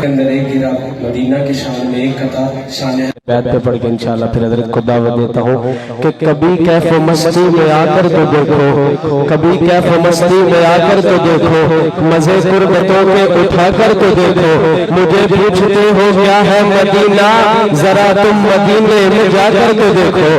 اندر ایک گرا مدینہ کی شان میں ایک قطع شان بیعت پہ پڑھ کے انشاءاللہ پھر حضرت کو دعوت دیتا ہوں کہ کبھی کیف و مستی میں آ کر تو دیکھو، کبھی کیف و مستی میں آ کر تو دیکھو، مزے قربتوں کے اٹھا کر تو دیکھو، مجھے پوچھتے ہو کیا ہے مدینہ، ذرا تم مدینے میں جا کر تو دیکھو،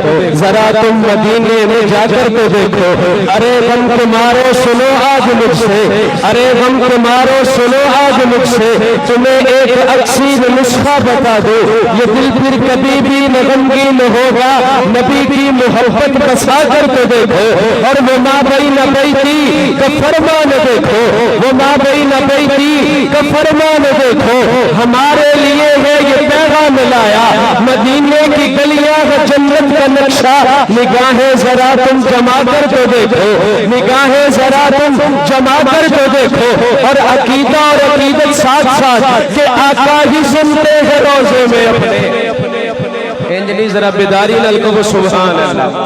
ذرا تم مدینے میں جا کر تو دیکھو، ارے غم تمہارو سنو آج مجھ سے، ارے غم تمہارو سنو آج مجھ سے، تمہیں ایک اکسیر نسخہ بتا دو، یہ دل پھر کبھی بھی غمگین ہوگا، نبی کی محبت بسا کر تو دیکھو، اور وہ ماں بین بیتی کا فرمان دیکھو، وہ ماں بین بیتی کا فرمان دیکھو، ہمارے لیے ہے یہ پیغام لایا، مدینے کی گلیاں و جنت کا نقشہ، نگاہیں ذرا تم جما کر تو دیکھو، نگاہیں ذرا تم جما کر تو دیکھو، اور عقیدہ اور عقیدت ساتھ ساتھ کہ آقا ہی سنتے ہیں روزے میں اپنے، انجلی ذرا بیداری للکو کو سبحان اللہ،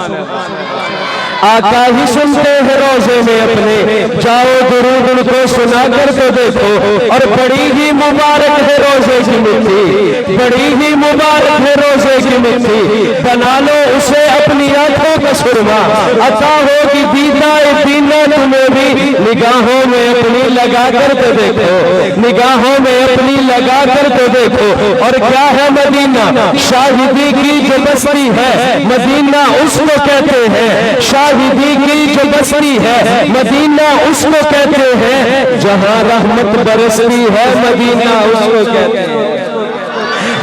آقا ہی سنتے ہیں روزے میں اپنے، جاؤ درود ان کو سنا کر تو دیکھو، اور بڑی ہی مبارک ہے روزے کی مٹھی، بڑی ہی مبارک ہے روزے کی مٹھی، بنا لو اسے اپنی آنکھوں کا سرما، عطا ہوگی دیدائے دینا تمہیں بھی، نگاہوں میں اپنی لگا کر تو دیکھو، نگاہوں میں اپنی لگا کر تو دیکھو، اور کیا ہے مدینہ، شاہدی کی جو بستی ہے مدینہ اس کو کہتے ہیں، شاہدی کی جو بستی ہے مدینہ اس کو کہتے ہیں، جہاں رحمت برستی ہے مدینہ اس کو کہتے ہیں،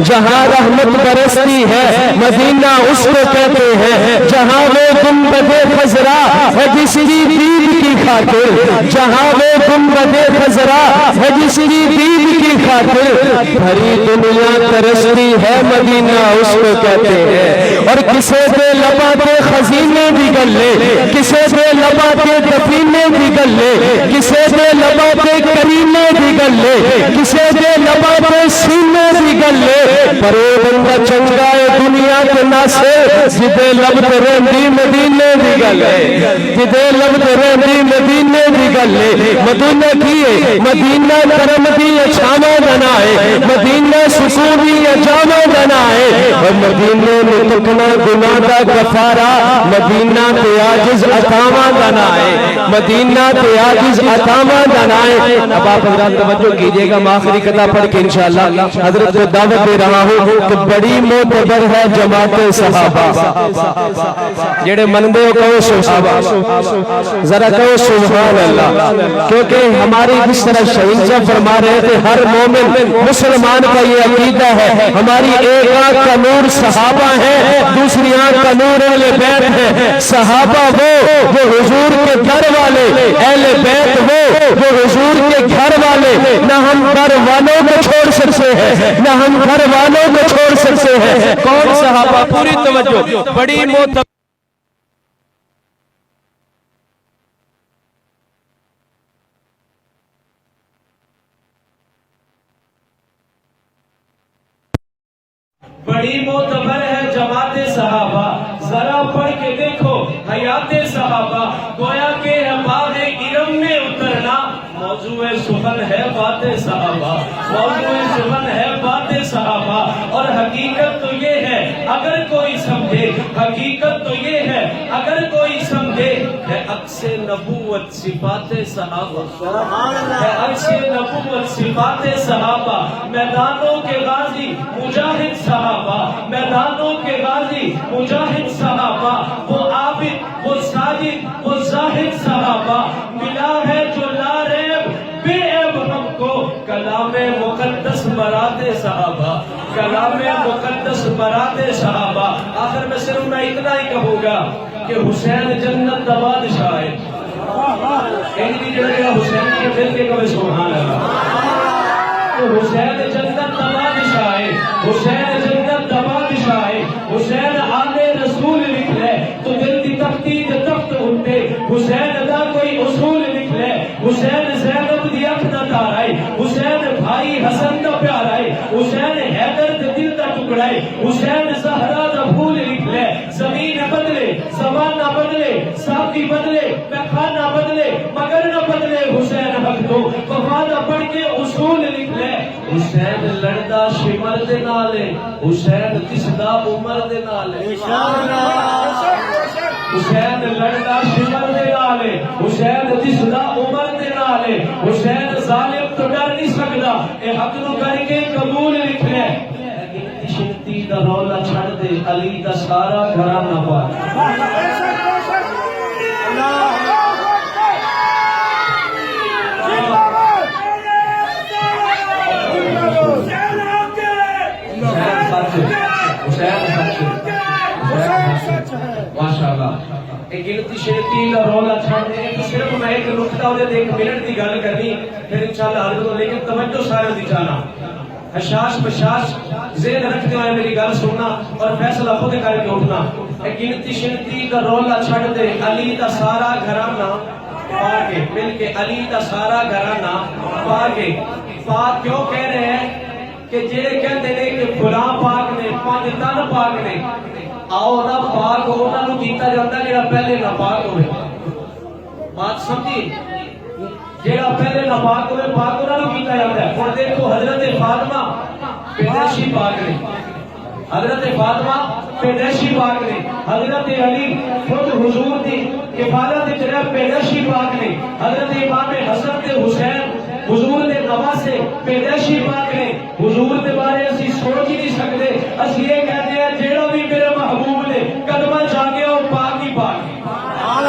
جہاں رحمت برستی ہے مدینہ اس کو کہتے ہیں، جہاں وہ گنبد خضرا ہے جس کی دید کی خاطر، جہاں وہ گنبد خضرا ہے جس کی دید کی خاطر، بھری دنیا ترستی ہے مدینہ اس کو کہتے ہیں، اور کسے دے لبا کے خزینے بھی گلے، کسے دے لبا کے دفینے بھی گلے، کسے دے لبا کے کرینے بھی گلے، کسے دے لبا کے سینے بھی گلے، پروندہ چنگائے دنیا کے ناسے، جدے لب ترندی مدینے بھی گلے، جدے لب ترندی مدینے بھی گلے، مدینہ کیے مدینہ کرم دی چھاما بنائے، مدینہ سکون دی جامع بنائے، اور مدینے میں تکنا گناہ دا گفارا، مدینہ تے عاجز عطامہ بنائے، مدینہ تے عاجز عطامہ بنائے۔ اب آپ حضرات توجہ کیجئے گا، آخری قطعہ پڑھ کے انشاءاللہ حضرت کو دعوت دے رہا ہوں کہ بڑی معتبر ہے جماعت صحابہ، جڑے مندے ہو کہو صحابہ، ذرا کہو سبحان اللہ، کیونکہ ہماری جس طرح شہید سے فرما رہے تھے، ہر مومن مسلمان کا یہ عقیدہ ہے، ہماری ایک آنکھ کا نور صحابہ ہے، دوسری آنکھ کا نور اہل بیت ہے، صحابہ وہ حضور کے گھر والے، اہل بیت وہ حضور کے گھر والے، نہ ہم گھر والوں کو چھوڑ سکتے ہیں، نہ ہم گھر والوں کو چھوڑ سکتے ہیں، کون صحابہ، پوری توجہ، بڑی موت بڑی معتبر ہے جماعت صحابہ، ذرا پڑھ کے دیکھو حیات صحابہ، گویا کہ باغ ارم میں اترنا موضوع سخن ہے بات صحابہ، موضوع سخن ہے بات صحابہ، اور حقیقت تو یہ ہے اگر کوئی سمجھے، حقیقت تو یہ ہے اگر کوئی سمجھے، ہے عکس نبوت صفات صحابہ، ہے عکس نبوت صفات صحابہ، میدانوں کے غازی مجاہد صحابہ، میدانوں کے غازی مجاہد صحابہ، وہ عابد وہ ساجد وہ زاہد صحابہ، ملا ہے جو لا ریب بے عیب ہم کو، کلام مقدس برات صحابہ، کلام مقدس برات صحابہ۔ آخر میں صرف میں اتنا ہی کہوں گا کہ حسین جنت دا بادشاہ ہے، ایک جڑا حسین کے دل کے کبھی سبحان اللہ، تو حسین جنت دا بادشاہ ہے، حسین جنت دا بادشاہ ہے، حسین آلے رسول لکھ لے تو دل دی تختی تے تخت اٹھے، حسین دا کوئی اصول لکھ لے، حسین زینب دی اکھ دا تارا ہے، حسین بھائی حسن دا پیارا ہے، حسین حیدر دے دل دا ٹکڑا ہے، حسین زہرا دا پھول لکھ لے، زمین بدلے زمانہ بدلے ساقی بدلے پیخانہ بدلے مگر نہ بدلے حسین حق تو وفادہ پڑھ کے اصول لکھ لے، حسین لڑدا شمر دے نال حسین دسدا عمر دے نال حسین لڑدا شمر دے نال حسین دسدا عمر دے نال حسین ظالم تو ڈر نہیں سکدا اے حق نو کر کے قبول لکھ لے لیکن شنتی دا رولا چھڑ دے علی دا سارا گھرانہ پا ماشاءاللہ ایک گنتی شیرتی کا رولا چھڑ دے صرف میں ایک نقطہ ہوتے دے ایک منٹ دی گل کرنی پھر انشاءاللہ حضرت لیکن توجہ سارے دی جانا حشاش بشاش ذہن رکھتے ہوئے میری گل سننا اور فیصلہ خود کر کے اٹھنا ایک گنتی شیرتی کا رولا چھڑ دے علی دا سارا گھرانہ پا کے مل کے علی دا سارا گھرانہ پا کے پاک کیوں کہہ رہے ہیں کہ جیڑے کہتے ہیں کہ فلاں پاک نے پانچ تن پاک نے آؤ نہ پاک ہو نہ نو کیتا جاتا جیڑا پہلے نہ پاک ہوئے بات سمجھی جیڑا پہلے نہ پاک ہوئے پاک ہو نہ نو کیتا جاتا ہے اور دیکھو حضرت فاطمہ پیدائشی پاک نے حضرت فاطمہ پیدائشی پاک نے حضرت علی خود حضور دی کفالت جرہ پیدائشی پاک نے حضرت امام حسن تے حسین حضور دے نواسے پیدائشی پاک نے حضور دے بارے اسی سوچ ہی نہیں سکتے اسی یہ کہتے ہیں جیڑا بھی میرے محبوب نے قدمہ جاگے اور پاک ہی پاک ہے اور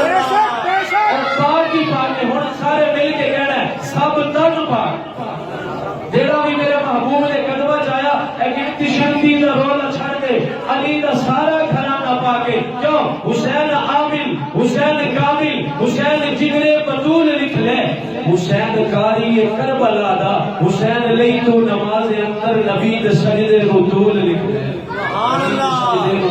پاک ہی پاک ہے ہون سارے مل کے کہنا ہے سب تن پاک جیڑا بھی میرے محبوب نے قدمہ جایا ایک انتشنتی دا رولا چھڑ دے علی دا سارا گھرانہ پاکے کیوں حسین عامل حسین کامل حسین جگرے بطول لکھ لے حسین کاری کربلا دا حسین لئی تو نماز اندر نبی دے سجدے رطول لکھ لے